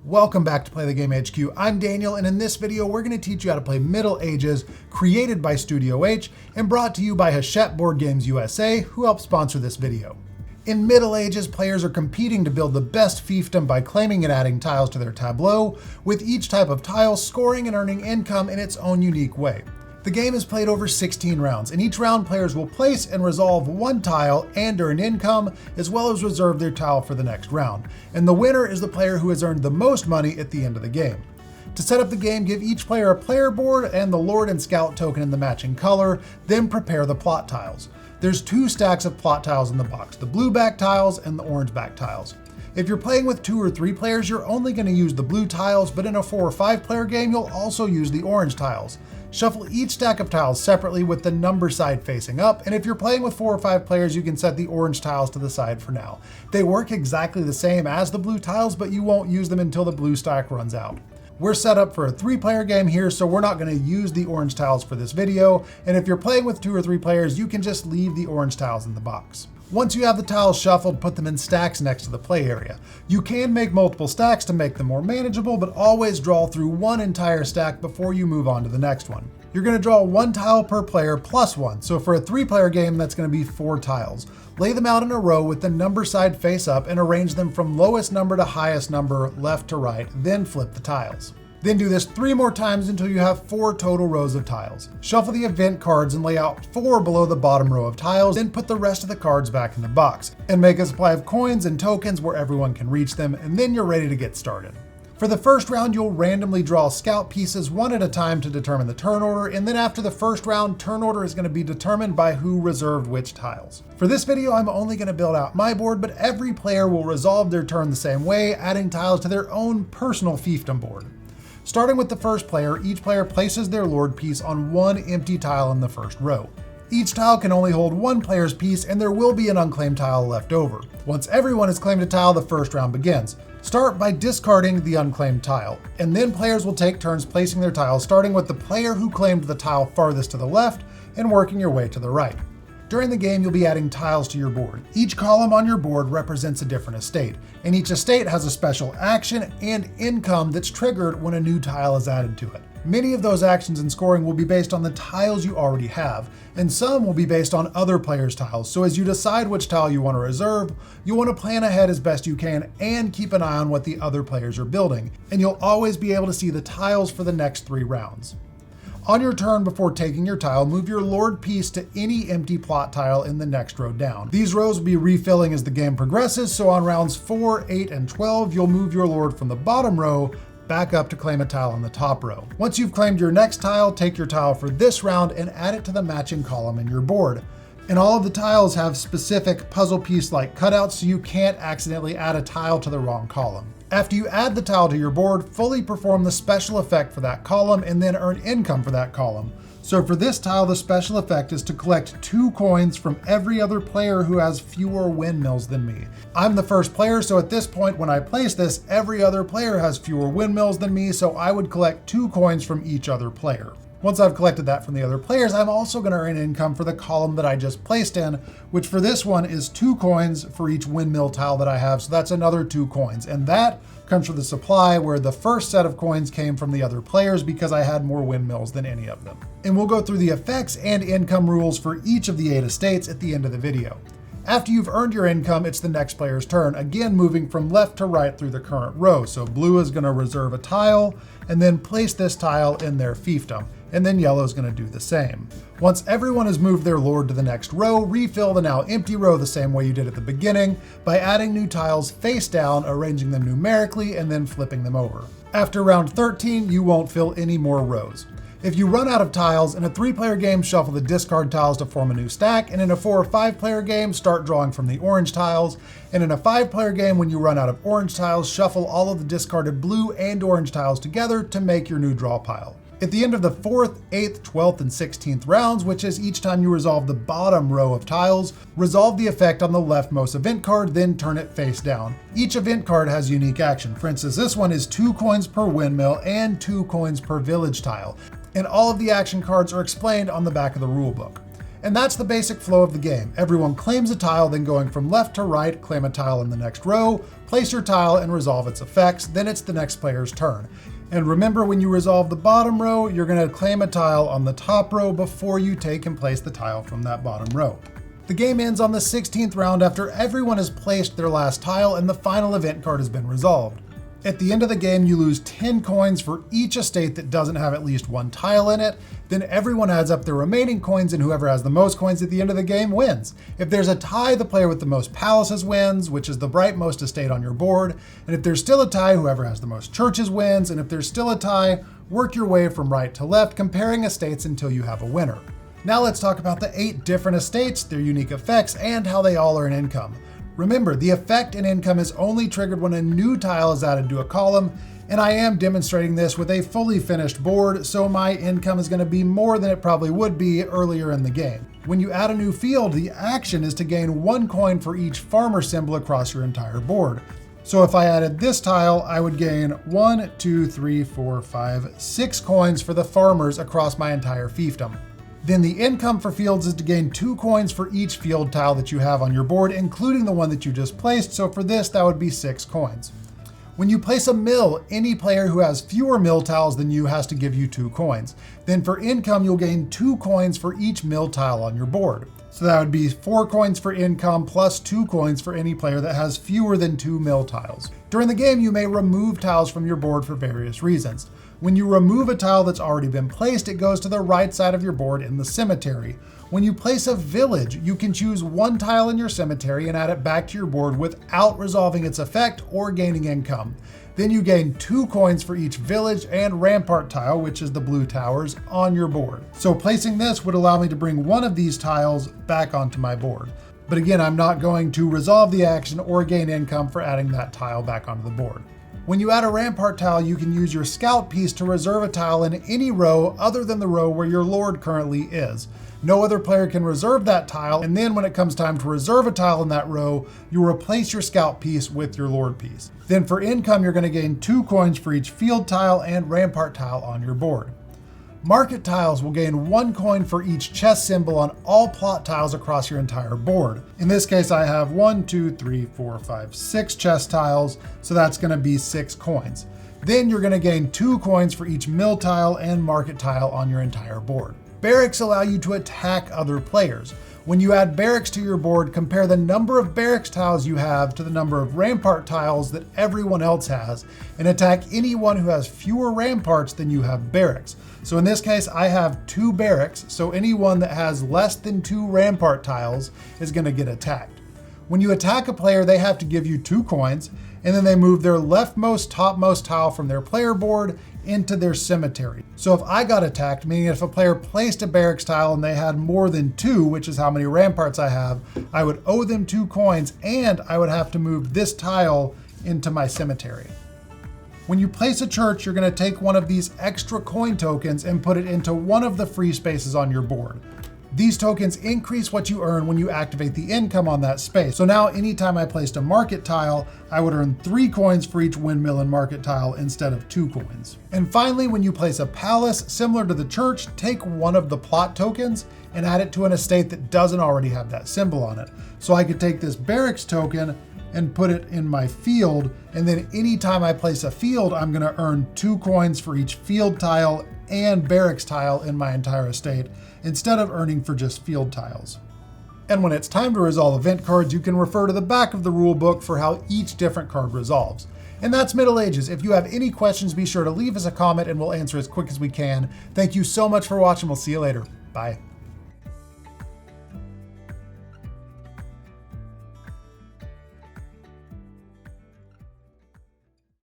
Welcome back to Play the Game HQ. I'm Daniel, and in this video, we're going to teach you how to play Middle Ages, created by Studio H and brought to you by Hachette Board Games USA, who helped sponsor this video. In Middle Ages, players are competing to build the best fiefdom by claiming and adding tiles to their tableau, with each type of tile scoring and earning income in its own unique way. The game is played over 16 rounds, and each round players will place and resolve one tile and earn income, as well as reserve their tile for the next round. And the winner is the player who has earned the most money at the end of the game. To set up the game, give each player a player board and the Lord and Scout token in the matching color, then prepare the plot tiles. There's two stacks of plot tiles in the box, the blue back tiles and the orange back tiles. If you're playing with 2 or 3 players, you're only going to use the blue tiles, but in a 4 or 5 player game, you'll also use the orange tiles. Shuffle each stack of tiles separately with the number side facing up, and if you're playing with 4 or 5 players, you can set the orange tiles to the side for now. They work exactly the same as the blue tiles, but you won't use them until the blue stack runs out. We're set up for a 3-player game here, so we're not going to use the orange tiles for this video, and if you're playing with 2 or 3 players, you can just leave the orange tiles in the box. Once you have the tiles shuffled, put them in stacks next to the play area. You can make multiple stacks to make them more manageable, but always draw through one entire stack before you move on to the next one. You're going to draw 1 tile per player plus 1, so for a 3-player game, that's going to be 4 tiles. Lay them out in a row with the number side face up and arrange them from lowest number to highest number, left to right, then flip the tiles. Then do this 3 more times until you have 4 total rows of tiles. Shuffle the event cards and lay out 4 below the bottom row of tiles, then put the rest of the cards back in the box, and make a supply of coins and tokens where everyone can reach them, and then you're ready to get started. For the first round, you'll randomly draw scout pieces one at a time to determine the turn order, and then after the first round, turn order is going to be determined by who reserved which tiles. For this video, I'm only going to build out my board, but every player will resolve their turn the same way, adding tiles to their own personal fiefdom board. Starting with the first player, each player places their lord piece on 1 empty tile in the first row. Each tile can only hold 1 player's piece, and there will be an unclaimed tile left over. Once everyone has claimed a tile, the first round begins. Start by discarding the unclaimed tile, and then players will take turns placing their tiles, starting with the player who claimed the tile farthest to the left and working your way to the right. During the game, you'll be adding tiles to your board. Each column on your board represents a different estate, and each estate has a special action and income that's triggered when a new tile is added to it. Many of those actions and scoring will be based on the tiles you already have, and some will be based on other players' tiles. So as you decide which tile you want to reserve, you'll want to plan ahead as best you can and keep an eye on what the other players are building, and you'll always be able to see the tiles for the next 3 rounds. On your turn, before taking your tile, move your lord piece to any empty plot tile in the next row down. These rows will be refilling as the game progresses, so on rounds 4, 8, and 12, you'll move your lord from the bottom row back up to claim a tile on the top row. Once you've claimed your next tile, take your tile for this round and add it to the matching column in your board. And all of the tiles have specific puzzle piece-like cutouts, so you can't accidentally add a tile to the wrong column. After you add the tile to your board, fully perform the special effect for that column and then earn income for that column. So for this tile, the special effect is to collect 2 coins from every other player who has fewer windmills than me. I'm the first player, so at this point when I place this, every other player has fewer windmills than me, so I would collect 2 coins from each other player. Once I've collected that from the other players, I'm also going to earn income for the column that I just placed in, which for this one is 2 coins for each windmill tile that I have, so that's another 2 coins. And that comes from the supply, where the first set of coins came from the other players because I had more windmills than any of them. And we'll go through the effects and income rules for each of the 8 estates at the end of the video. After you've earned your income, it's the next player's turn, again moving from left to right through the current row. So blue is going to reserve a tile and then place this tile in their fiefdom, and then yellow is going to do the same. Once everyone has moved their lord to the next row, refill the now empty row the same way you did at the beginning by adding new tiles face down, arranging them numerically, and then flipping them over. After round 13, you won't fill any more rows. If you run out of tiles, in a 3-player game, shuffle the discard tiles to form a new stack, and in a 4 or 5-player game, start drawing from the orange tiles, and in a 5-player game, when you run out of orange tiles, shuffle all of the discarded blue and orange tiles together to make your new draw pile. At the end of the 4th, 8th, 12th, and 16th rounds, which is each time you resolve the bottom row of tiles, resolve the effect on the leftmost event card, then turn it face down. Each event card has unique action. For instance, this one is 2 coins per windmill and 2 coins per village tile, and all of the action cards are explained on the back of the rulebook. And that's the basic flow of the game. Everyone claims a tile, then going from left to right, claim a tile in the next row, place your tile and resolve its effects, then it's the next player's turn. And remember, when you resolve the bottom row, you're going to claim a tile on the top row before you take and place the tile from that bottom row. The game ends on the 16th round after everyone has placed their last tile and the final event card has been resolved. At the end of the game, you lose 10 coins for each estate that doesn't have at least one tile in it. Then everyone adds up their remaining coins, and whoever has the most coins at the end of the game wins. If there's a tie, the player with the most palaces wins, which is the rightmost estate on your board. And if there's still a tie, whoever has the most churches wins. And if there's still a tie, work your way from right to left, comparing estates until you have a winner. Now let's talk about the 8 different estates, their unique effects, and how they all earn income. Remember, the effect and income is only triggered when a new tile is added to a column, and I am demonstrating this with a fully finished board, so my income is going to be more than it probably would be earlier in the game. When you add a new field, the action is to gain 1 coin for each farmer symbol across your entire board. So if I added this tile, I would gain 1, 2, 3, 4, 5, 6 coins for the farmers across my entire fiefdom. Then the income for fields is to gain 2 coins for each field tile that you have on your board, including the one that you just placed. So for this, that would be 6 coins. When you place a mill, any player who has fewer mill tiles than you has to give you 2 coins. Then for income, you'll gain 2 coins for each mill tile on your board. So that would be 4 coins for income plus 2 coins for any player that has fewer than 2 mill tiles. During the game, you may remove tiles from your board for various reasons. When you remove a tile that's already been placed, it goes to the right side of your board in the cemetery. When you place a village, you can choose 1 tile in your cemetery and add it back to your board without resolving its effect or gaining income. Then you gain 2 coins for each village and rampart tile, which is the blue towers, on your board. So placing this would allow me to bring 1 of these tiles back onto my board. But again, I'm not going to resolve the action or gain income for adding that tile back onto the board. When you add a rampart tile, you can use your scout piece to reserve a tile in any row other than the row where your lord currently is. No other player can reserve that tile, and then when it comes time to reserve a tile in that row, you replace your scout piece with your lord piece. Then for income, you're going to gain 2 coins for each field tile and rampart tile on your board. Market tiles will gain 1 coin for each chess symbol on all plot tiles across your entire board. In this case, I have 1, 2, 3, 4, 5, 6 chess tiles, so that's going to be 6 coins. Then you're going to gain 2 coins for each mill tile and market tile on your entire board. Barracks allow you to attack other players. When you add barracks to your board, compare the number of barracks tiles you have to the number of rampart tiles that everyone else has, and attack anyone who has fewer ramparts than you have barracks. So in this case, I have 2 barracks, so anyone that has less than 2 rampart tiles is going to get attacked. When you attack a player, they have to give you 2 coins, and then they move their leftmost topmost tile from their player board into their cemetery. So if I got attacked, meaning if a player placed a barracks tile and they had more than 2, which is how many ramparts I have, I would owe them 2 coins, and I would have to move this tile into my cemetery. When you place a church, you're going to take one of these extra coin tokens and put it into one of the free spaces on your board. These tokens increase what you earn when you activate the income on that space. So now anytime I placed a market tile, I would earn 3 coins for each windmill and market tile instead of 2 coins. And finally, when you place a palace similar to the church, take one of the plot tokens and add it to an estate that doesn't already have that symbol on it. So I could take this barracks token and put it in my field, and then anytime I place a field, I'm going to earn 2 coins for each field tile and barracks tile in my entire estate, instead of earning for just field tiles. And when it's time to resolve event cards, you can refer to the back of the rule book for how each different card resolves. And that's Middle Ages. If you have any questions, be sure to leave us a comment and we'll answer as quick as we can. Thank you so much for watching. We'll see you later. Bye.